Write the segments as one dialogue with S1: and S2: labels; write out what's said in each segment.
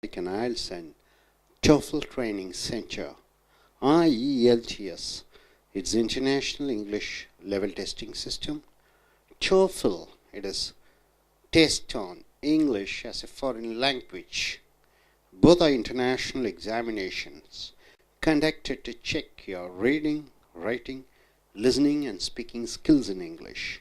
S1: An I.E.L.T.S and Toefl Training Center, I.E.L.T.S. It's International English Level Testing System. Toefl, it is test on English as a foreign language. Both are international examinations conducted to check your reading, writing, listening and speaking skills in English.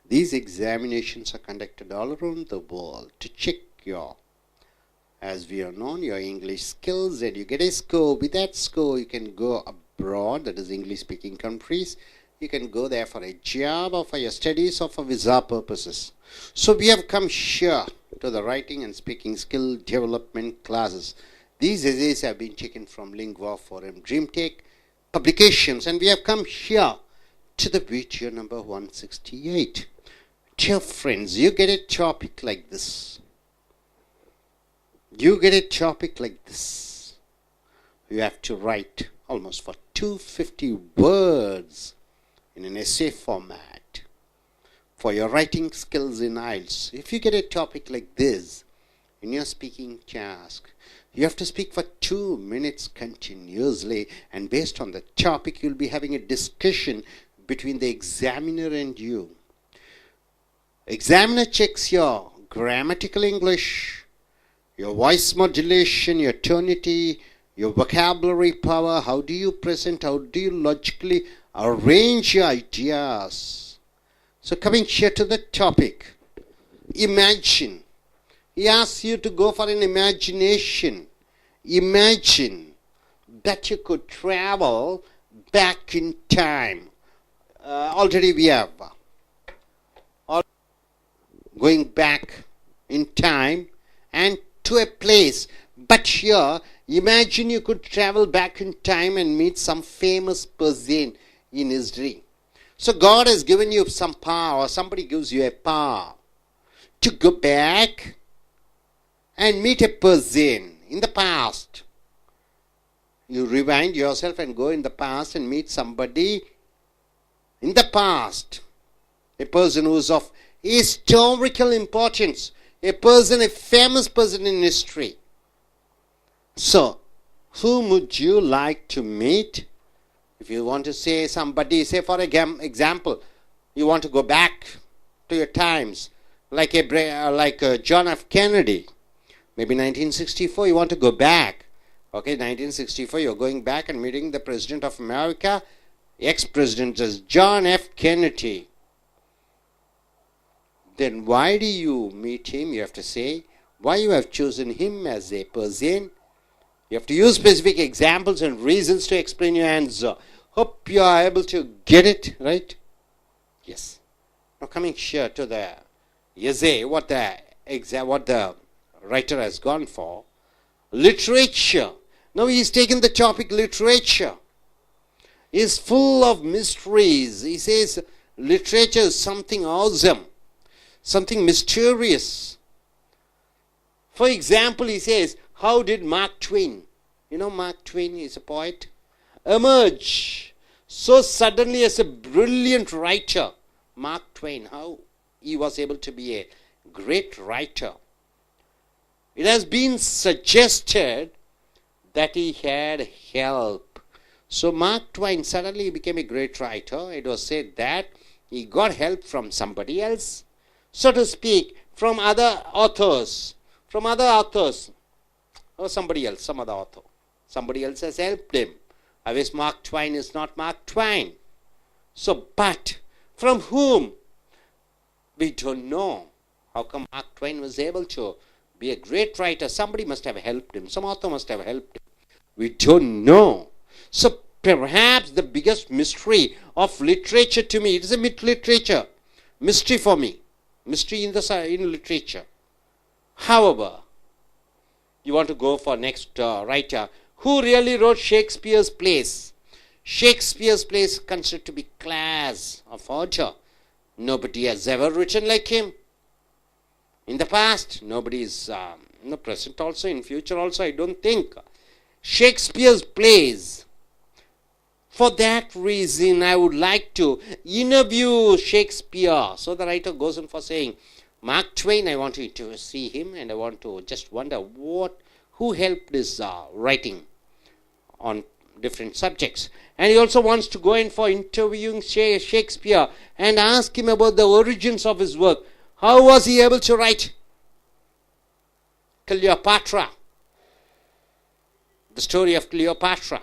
S1: These examinations are conducted all around the world to check your, as we are known, your English skills, and you get a score. With that score, you can go abroad, that is English-speaking countries. You can go there for a job or for your studies or for visa purposes. So we have come here to the writing and speaking skill development classes. These essays have been taken from Lingua Forum DreamTech publications, and we have come here to the video number 168. Dear friends, you get a topic like this. You get a topic like this. You have to write almost for 250 words in an essay format for your writing skills in I.E.L.T.S. If you get a topic like this in your speaking task, you have to speak for 2 minutes continuously, and based on the topic, you'll be having a discussion between the examiner and you. Examiner checks your grammatical English, your voice modulation, your tonality, your vocabulary power. How do you present? How do you logically arrange your ideas? So coming here to the topic, imagine. He asks you to go for an imagination. Imagine that you could travel back in time. Already we have going back in time and to a place, but here imagine you could travel back in time and meet some famous person in history. So God has given you some power, or somebody gives you a power to go back and meet a person in the past. You rewind yourself and go in the past and meet somebody in the past, a person who is of historical importance, a person, a famous person in history. So, whom would you like to meet? If you want to say somebody, say for example, you want to go back to your times, like John F. Kennedy. Maybe 1964, you want to go back. Okay, 1964, you're going back and meeting the President of America, ex-President John F. Kennedy. Then why do you meet him? You have to say why you have chosen him as a person. You have to use specific examples and reasons to explain your answer. Hope you are able to get it, right? Yes. Now coming here to the essay, what the writer has gone for. Literature. Now he's taken the topic literature. Is full of mysteries. He says literature is something awesome, something mysterious. For example, he says, how did Mark Twain, you know Mark Twain is a poet, emerge so suddenly as a brilliant writer? Mark Twain, how he was able to be a great writer. It has been suggested that he had help. So Mark Twain suddenly became a great writer. It was said that he got help from somebody else, so to speak, from other authors, or somebody else, some other author. Somebody else has helped him. Otherwise, Mark Twain is not Mark Twain. So, but from whom? We don't know. How come Mark Twain was able to be a great writer? Somebody must have helped him. Some author must have helped him. We don't know. So, perhaps the biggest mystery of literature to me, it is a literature, mystery for me. Mystery in literature. However, you want to go for next writer. Who really wrote Shakespeare's plays? Shakespeare's plays considered to be class of author. Nobody has ever written like him. In the past, nobody is, in the present also, in future also, I don't think. Shakespeare's plays. For that reason, I would like to interview Shakespeare. So the writer goes on for saying, Mark Twain, I want to see him, and I want to just wonder who helped his writing on different subjects. And he also wants to go in for interviewing Shakespeare and ask him about the origins of his work. How was he able to write Cleopatra? The story of Cleopatra.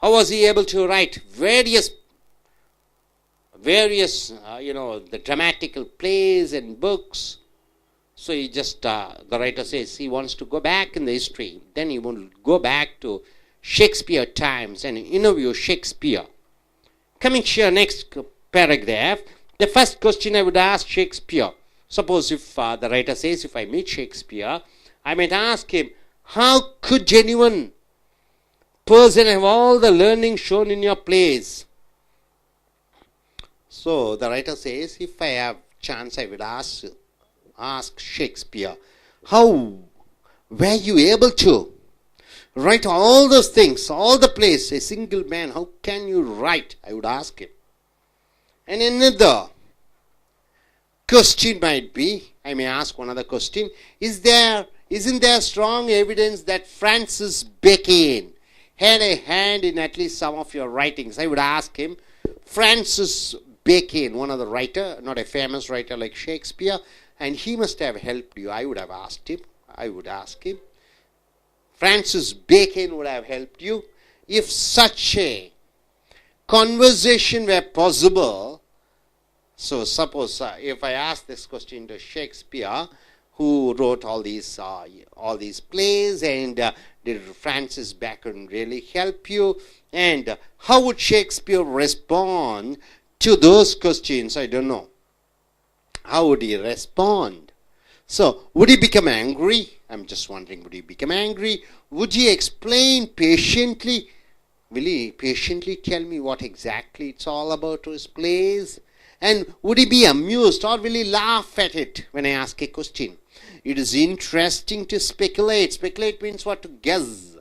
S1: How was he able to write various the dramatical plays and books? So he just, the writer says he wants to go back in the history. Then he will go back to Shakespeare times and interview Shakespeare. Coming here, next paragraph, the first question I would ask Shakespeare. Suppose if the writer says, if I meet Shakespeare, I might ask him, how could genuine person have all the learning shown in your plays? So the writer says, if I have chance, I would ask Shakespeare, how were you able to write all those things, all the plays, a single man? How can you write? I would ask him. And another question might be, I may ask one other question, isn't there strong evidence that Francis Bacon had a hand in at least some of your writings? I would ask him. Francis Bacon, one of the writer, not a famous writer like Shakespeare, and he must have helped you. I would have asked him. I would ask him. Francis Bacon would have helped you. If such a conversation were possible, so suppose if I ask this question to Shakespeare, who wrote all these plays, and did Francis Bacon really help you? And how would Shakespeare respond to those questions? I don't know. How would he respond? So, would he become angry? I'm just wondering, would he become angry? Would he explain patiently? Will he patiently tell me what exactly it's all about to his plays? And would he be amused, or will he laugh at it when I ask a question? It is interesting to speculate. Speculate means what? To guess.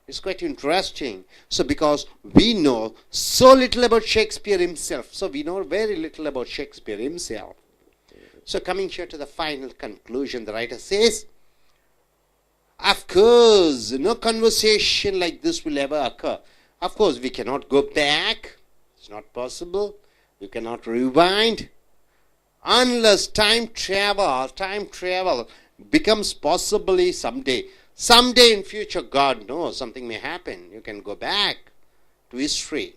S1: It's quite interesting. So because we know so little about Shakespeare himself. So we know very little about Shakespeare himself. So coming here to the final conclusion, the writer says, of course, no conversation like this will ever occur. Of course, we cannot go back. It's not possible. You cannot rewind. Unless time travel becomes possibly someday. Someday in future, God knows, something may happen. You can go back to history.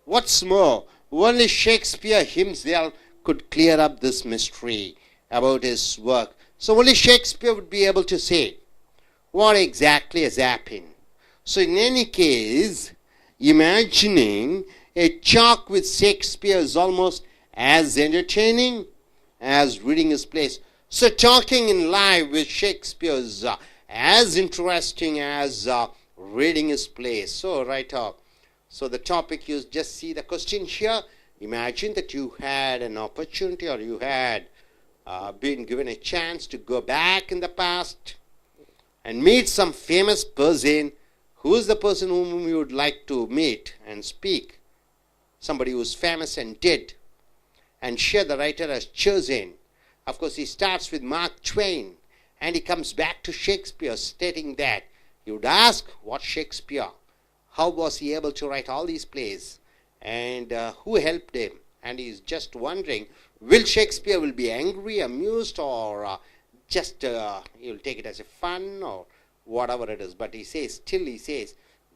S1: What's more, only Shakespeare himself could clear up this mystery about his work. So only Shakespeare would be able to say what exactly has happened. So in any case, imagining a talk with Shakespeare is almost as entertaining as reading his plays. So talking in live with Shakespeare is as interesting as reading his plays. So so the topic, you just see the question here. Imagine that you had an opportunity, or you had been given a chance to go back in the past and meet some famous person. Who is the person whom you would like to meet and speak? Somebody who is famous and dead. And here the writer has chosen. Of course, he starts with Mark Twain, and he comes back to Shakespeare, stating that he would ask, what Shakespeare? How was he able to write all these plays? And who helped him? And he's just wondering, will Shakespeare will be angry, amused, or just he'll take it as a fun, or whatever it is. But he says,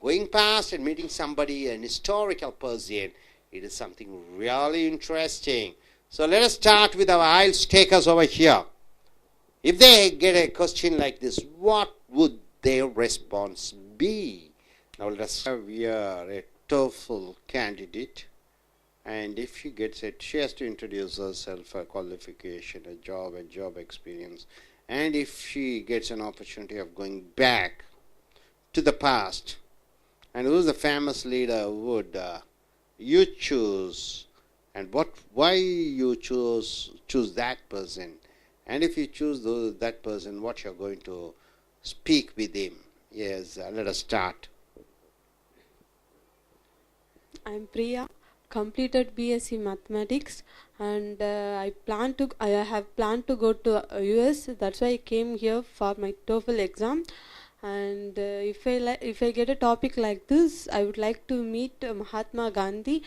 S1: going past and meeting somebody, an historical person, it is something really interesting. So let us start with our I.E.L.T.S takers over here. If they get a question like this, what would their response be? Now let us have here a Toefl candidate, and if she gets it, she has to introduce herself, her qualification, a job experience, and if she gets an opportunity of going back to the past, and who's the famous leader would you choose, and why you choose that person, and if you choose that person, what you're going to speak with him. Yes, let us start.
S2: I'm Priya. completed BSc Mathematics, and I have planned to go to US. That's why I came here for my Toefl exam. And if I get a topic like this, I would like to meet Mahatma Gandhi,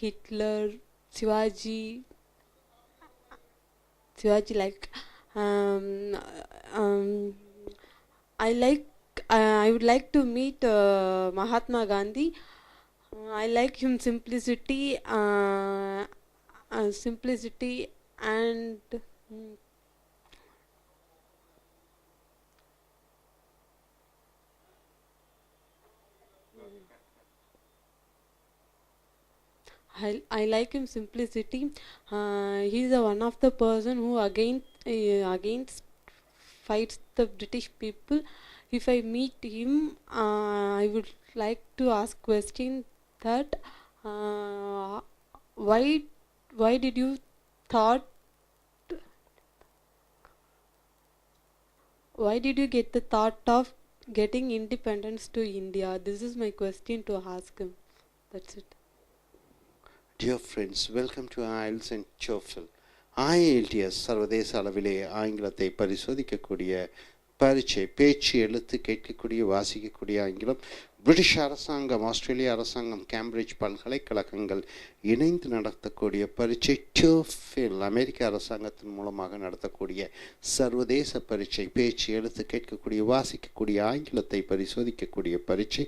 S2: Hitler, Shivaji, like um, um, I I would like to meet Mahatma Gandhi. I like him simplicity and I like him simplicity. He's one of the person who against fights the British people. If I meet him, I would like to ask question that uh, why why did you thought why did you get the thought of getting independence to India? This is my question to ask him. That's it.
S1: Dear friends, welcome to I.E.L.T.S and Toefl. I.E.L.T.S சர்வதேச அளவிலே ஆங்கிலத்தை பரிசோதிக்கக்கூடிய பரீட்சை. பேச்சு, எழுத்து, கேட்கக்கூடிய, வாசிக்கக்கூடிய ஆங்கிலம். British அரசாங்கம், ஆஸ்திரேலிய அரசாங்கம், கேம்பிரிட்ஜ் பல்கலைக்கழகங்கள் இணைந்து நடத்தக்கூடிய பரீட்சை Toefl. அமெரிக்க அரசாங்கத்தின் மூலமாக நடத்தக்கூடிய சர்வதேச பரீட்சை. பேச்சு, எழுத்து, கேட்கக்கூடிய, வாசிக்கக்கூடிய ஆங்கிலத்தை பரிசோதிக்கக்கூடிய பரீட்சை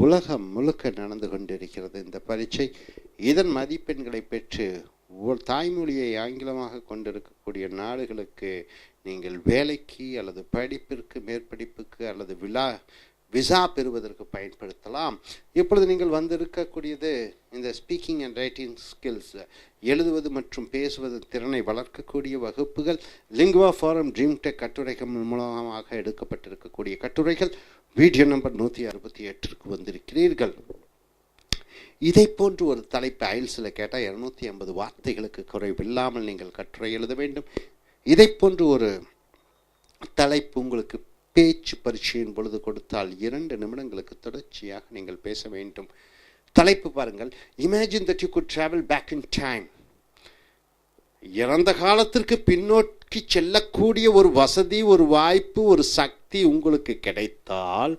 S1: உலகம் முழுக்க நடந்து கொண்டிருக்கிறது இந்த பரீட்சை. இதன் மதிப்பெண்களை பெற்று தாய்மொழியை ஆங்கிலமாக கொண்டிருக்கக்கூடிய நாடுகளுக்கு நீங்கள் வேலைக்கு அல்லது படிப்பிற்கு, மேற்படிப்புக்கு அல்லது விசா பெறுவதற்கு பயன்படுத்தலாம். இப்பொழுது நீங்கள் வந்திருக்கக்கூடியது இந்த ஸ்பீக்கிங் அண்ட் ரைட்டிங் ஸ்கில்ஸ், எழுதுவது மற்றும் பேசுவது திறனை வளர்க்கக்கூடிய வகுப்புகள். லிங்குவா ஃபாரம் ட்ரீம் டெக் கட்டுரைகள் மூலமாக எடுக்கப்பட்டிருக்கக்கூடிய கட்டுரைகள். வீடியோ நம்பர் 168க்கு வந்திருக்கிறீர்கள். இதை போன்று ஒரு தலைப்பு I.E.L.T.S கேட்டால் 250 வார்த்தைகளுக்கு குறைவில்லாமல் நீங்கள் கட்டுரை எழுத வேண்டும். இதை போன்று ஒரு தலைப்பு உங்களுக்கு பேச்சு பரீட்சையின் பொழுது கொடுத்தால் 2 நிமிடங்களுக்கு தொடர்ச்சியாக நீங்கள் பேச வேண்டும். தலைப்பு பாருங்கள். Imagine that you could travel back in time. இறந்த காலத்திற்கு பின்னோக்கி செல்லக்கூடிய ஒரு வசதி, ஒரு வாய்ப்பு, ஒரு சக்தி உங்களுக்கு கிடைத்தால்,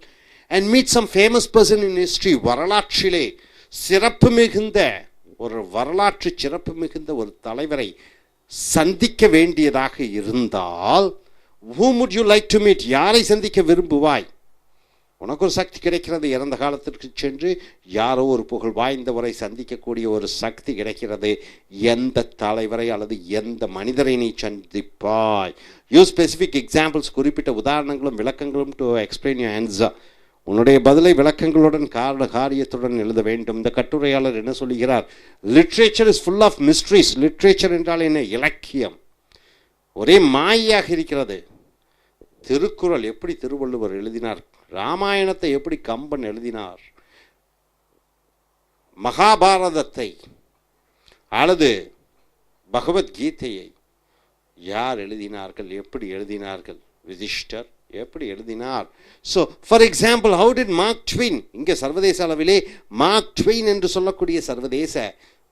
S1: and meet some famous person in history, வரலாற்றிலே சிறப்பு மிகுந்த வரலாற்று சிறப்பு மிகுந்த ஒரு தலைவரை சந்திக்க வேண்டியதாக இருந்தால், whom would you like to meet? யாரை சந்திக்க விரும்புவாய்? உனக்கு ஒரு சக்தி கிடைக்கிறது, இறந்த காலத்திற்கு சென்று யாரோ ஒரு புகழ் வாய்ந்தவரை சந்திக்கக்கூடிய ஒரு சக்தி கிடைக்கிறது. எந்த தலைவரை அல்லது எந்த மனிதரை நீ சந்திப்பாய்? யூஸ் ஸ்பெசிஃபிக் எக்ஸாம்பிள்ஸ், குறிப்பிட்ட உதாரணங்களும் விளக்கங்களும் டு எக்ஸ்பிளைன் யூர் ஆன்சர். உன்னுடைய பதிலை விளக்கங்களுடன் காரியத்துடன் எழுத வேண்டும். இந்த கட்டுரையாளர் என்ன சொல்லுகிறார்? Literature is full of mysteries. Literature என்றால் என்ன? இலக்கியம் ஒரே மாயாக இருக்கிறது. திருக்குறள் எப்படி திருவள்ளுவர் எழுதினார்? ராமாயணத்தை எப்படி கம்பன் எழுதினார்? மகாபாரதத்தை அல்லது பகவத்கீதையை யார் எழுதினார்கள்? எப்படி எழுதினார்கள்? யுதிஷ்டர் எப்படி எழுதினார்? So for example, how did mark Twain, இங்கே சர்வதேச அளவிலே மார்க் ட்வெயின் என்று சொல்லக்கூடிய சர்வதேச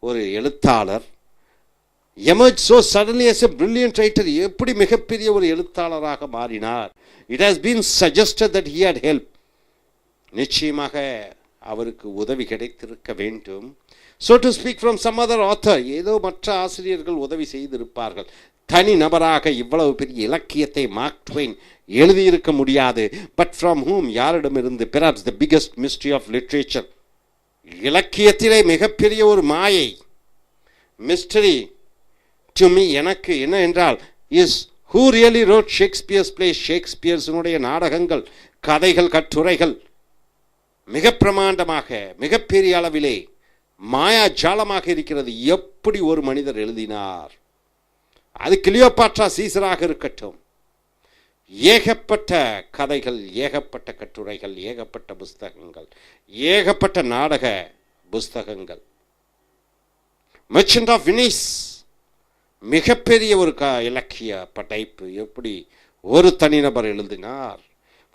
S1: ஒரு எழுத்தாளர் emerged so suddenly as a brilliant writer, எப்படி மிகப்பெரிய ஒரு எழுத்தாளராக மாறினார்? It has been suggested that he had help. நிச்சயமாக அவருக்கு உதவி கிடைத்திருக்க வேண்டும். So to speak, from some other author, ஏதோ மற்ற ஆசிரியர்கள் உதவி செய்திருப்பார்கள். தனி நபராக இவ்வளவு பெரிய இலக்கியத்தை மார்க் ட்வெயின் எழுதியிருக்க முடியாது. பட் ஃப்ரம் whom, யாரிடமிருந்து? perhaps the biggest mystery of literature, இலக்கியத்திலே மிகப்பெரிய ஒரு மாயை, மிஸ்டரி to me, எனக்கு என்ன என்றால், is who really wrote Shakespeare's plays, ஷேக்ஸ்பியர்ஸினுடைய நாடகங்கள், கதைகள், கட்டுரைகள் மிக பிரமாண்டமாக மிகப்பெரிய அளவிலே மாயா ஜாலமாக இருக்கிறது. எப்படி ஒரு மனிதர் எழுதினார்? அது கிளியோபாட்ரா சீசராக இருக்கட்டும், ஏகப்பட்ட கதைகள், ஏகப்பட்ட கட்டுரைகள், ஏகப்பட்ட புஸ்தகங்கள், ஏகப்பட்ட நாடக புஸ்தகங்கள். மெர்ச்சன்ட் ஆஃப் வெனிஸ் மிகப்பெரிய ஒரு இலக்கிய படைப்பு. எப்படி ஒரு தனிநபர் எழுதினார்?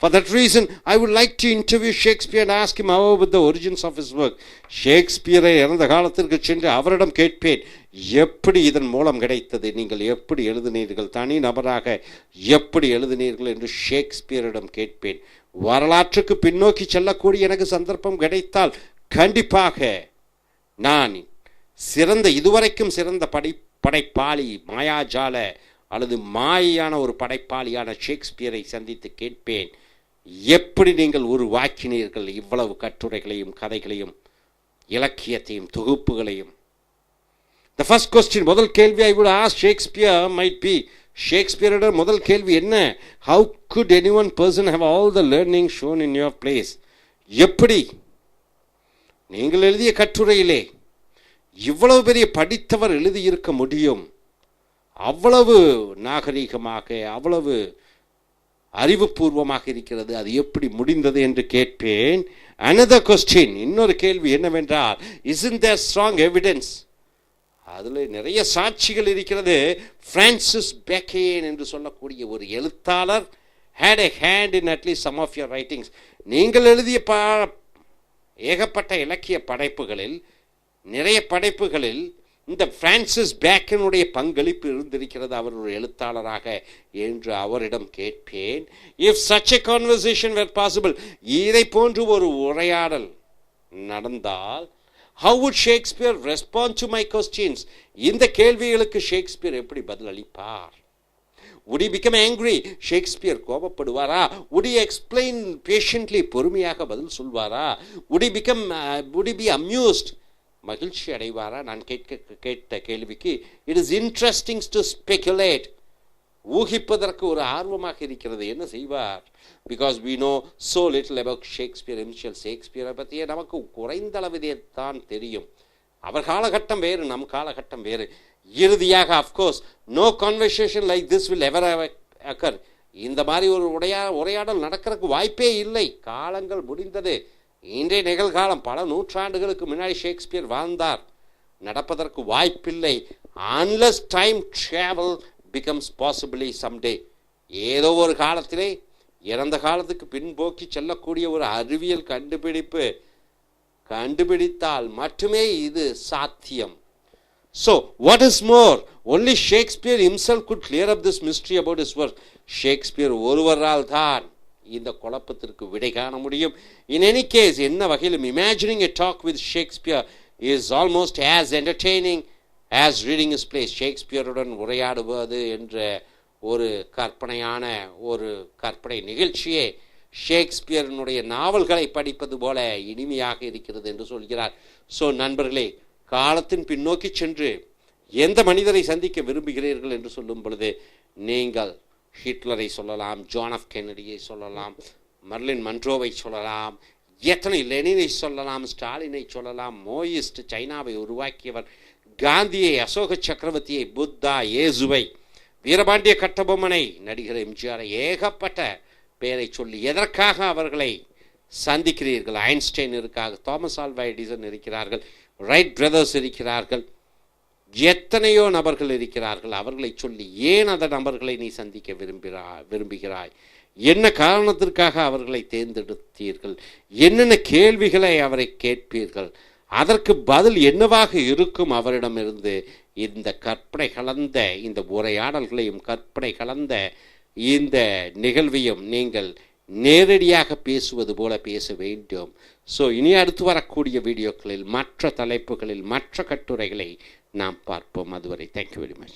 S1: For that reason, I would like to interview Shakespeare and ask him about the origins of his work. ஷேக்ஸ்பியரை இறந்த காலத்திற்கு சென்று அவரிடம் கேட்பேன், எப்படி இதன் மூலம் கிடைத்தது, நீங்கள் எப்படி எழுதினீர்கள், தனி நபராக எப்படி எழுதினீர்கள் என்று ஷேக்ஸ்பியரிடம் கேட்பேன். வரலாற்றுக்கு பின்னோக்கி செல்லக்கூடிய எனக்கு சந்தர்ப்பம் கிடைத்தால் கண்டிப்பாக நான் இதுவரைக்கும் சிறந்த படைப்பாளி, மாயாஜால அல்லது மாயான ஒரு படைப்பாளியான ஷேக்ஸ்பியரை சந்தித்து கேட்பேன், எப்படி நீங்கள் உருவாக்கினீர்கள் இவ்வளவு கட்டுரைகளையும் கதைகளையும் இலக்கியத்தையும் தொகுப்புகளையும். The first question, முதல் கேள்வி I would ask Shakespeare might be, ஷேக்ஸ்பியரிடம் முதல் கேள்வி என்ன? How could any one person have all the learning shown in your place? எப்படி நீங்கள் எழுதிய கட்டுரையிலே இவ்வளவு பெரிய படித்தவர் எழுதியிருக்க முடியும்? அவ்வளவு நாகரீகமாக, அவ்வளவு அறிவுபூர்வமாக இருக்கிறது, அது எப்படி முடிந்தது என்று கேட்பேன். another question, இன்னொரு கேள்வி என்னவென்றால், isn't there strong evidence? அதில் நிறைய சாட்சிகள் இருக்கிறது. பிரான்சிஸ் பேக்கன் என்று சொல்லக்கூடிய ஒரு எழுத்தாளர் had a hand in at least some of your writings. நீங்கள் எழுதிய ஏகப்பட்ட இலக்கிய படைப்புகளில், நிறைய படைப்புகளில் இந்த பிரான்சிஸ் பேக்கனுடைய பங்களிப்பு இருந்திருக்கிறது அவர் ஒரு எழுத்தாளராக என்று அவரிடம் கேட்பேன். If such a conversation were possible, இதை போன்று ஒரு உரையாடல் நடந்தால், how would Shakespeare respond to my questions? இந்த கேள்விகளுக்கு ஷேக்ஸ்பியர் எப்படி பதில் அளிப்பார்? would he become angry? Shakespeare கோபப்படுவாரா? would he explain patiently, பொறுமையாக பதில் சொல்வாரா? would he be amused, மகிழ்ச்சி அடைவாரா? நான் கேட்ட கேள்விக்கு it is interesting to speculate, ஊகிப்பதற்கு ஒரு ஆர்வமாக இருக்கிறது. என்ன செய்வார்? Because we know so little about Shakespeare himself. ஷேக்ஸ்பியரை பற்றியே நமக்கு குறைந்த அளவிலே தான் தெரியும். அவர் காலகட்டம் வேறு, நம் காலகட்டம் வேறு. இறுதியாக of course no conversation like this will ever occur. இந்த மாதிரி ஒரு உரையாடல் நடக்கிறதுக்கு வாய்ப்பே இல்லை. காலங்கள் முடிந்தது. இன்றைய நிகழ்காலம், பல நூற்றாண்டுகளுக்கு முன்னாடி ஷேக்ஸ்பியர் வாழ்ந்தார், நடப்பதற்கு வாய்ப்பில்லை. unless time travel becomes possibly someday. ஏதோ ஒரு காலத்திலே இறந்த காலத்துக்கு பின்போக்கி செல்லக்கூடிய ஒரு அறிவியல் கண்டுபிடித்தால் மட்டுமே இது சாத்தியம். So what is more, only Shakespeare himself could clear up this mystery about his work. Shakespeare ஒருவரால் தான் இந்த குழப்பத்திற்கு விடை காண முடியும். in any case, என்ன வகையிலும் imagining a talk with Shakespeare is almost as entertaining as reading his plays. ஷேக்ஸ்பியருடன் உரையாடுவது என்ற ஒரு கற்பனை நிகழ்ச்சியே ஷேக்ஸ்பியரினுடைய நாவல்களை படிப்பது போல இனிமையாக இருக்கிறது என்று சொல்கிறார். ஸோ நண்பர்களே, காலத்தின் பின்னோக்கி சென்று எந்த மனிதரை சந்திக்க விரும்புகிறீர்கள் என்று சொல்லும் பொழுது, நீங்கள் ஹிட்லரை சொல்லலாம், ஜான் எஃப் கென்னடியை சொல்லலாம், மர்லின் மன்ரோவை சொல்லலாம், எத்தனை லெனினை சொல்லலாம், ஸ்டாலினை சொல்லலாம், மோயிஸ்ட் சைனாவை உருவாக்கியவர், காந்தியை, அசோக சக்கரவர்த்தியை, புத்தா, இயேசுவை, வீரபாண்டிய கட்டபொம்மனை, நடிகர் எம்ஜிஆரை, ஏகப்பட்ட பெயரை சொல்லி எதற்காக அவர்களை சந்திக்கிறீர்கள்? ஐன்ஸ்டைன் இருக்காங்க, தாமஸ் ஆல்வா எடிசன் இருக்கிறார்கள், ரைட் பிரதர்ஸ் இருக்கிறார்கள், எத்தனையோ நபர்கள் இருக்கிறார்கள். அவர்களை சொல்லி ஏன் அந்த நபர்களை நீ சந்திக்க விரும்புகிறாய்? என்ன காரணத்திற்காக அவர்களை தேர்ந்தெடுத்தீர்கள்? என்னென்ன கேள்விகளை அவரை கேட்பீர்கள்? அதற்கு பதில் என்னவாக இருக்கும் அவரிடமிருந்து? இந்த கற்பனை கலந்த இந்த உரையாடல்களையும் கற்பனை கலந்த இந்த நிகழ்வையும் நீங்கள் நேரடியாக பேசுவது போல பேச வேண்டும். ஸோ இனி அடுத்து வரக்கூடிய வீடியோக்களில் மற்ற தலைப்புகளில் மற்ற கட்டுரைகளை நாம் பார்ப்போம். அதுவரை தேங்க்யூ வெரி மச்.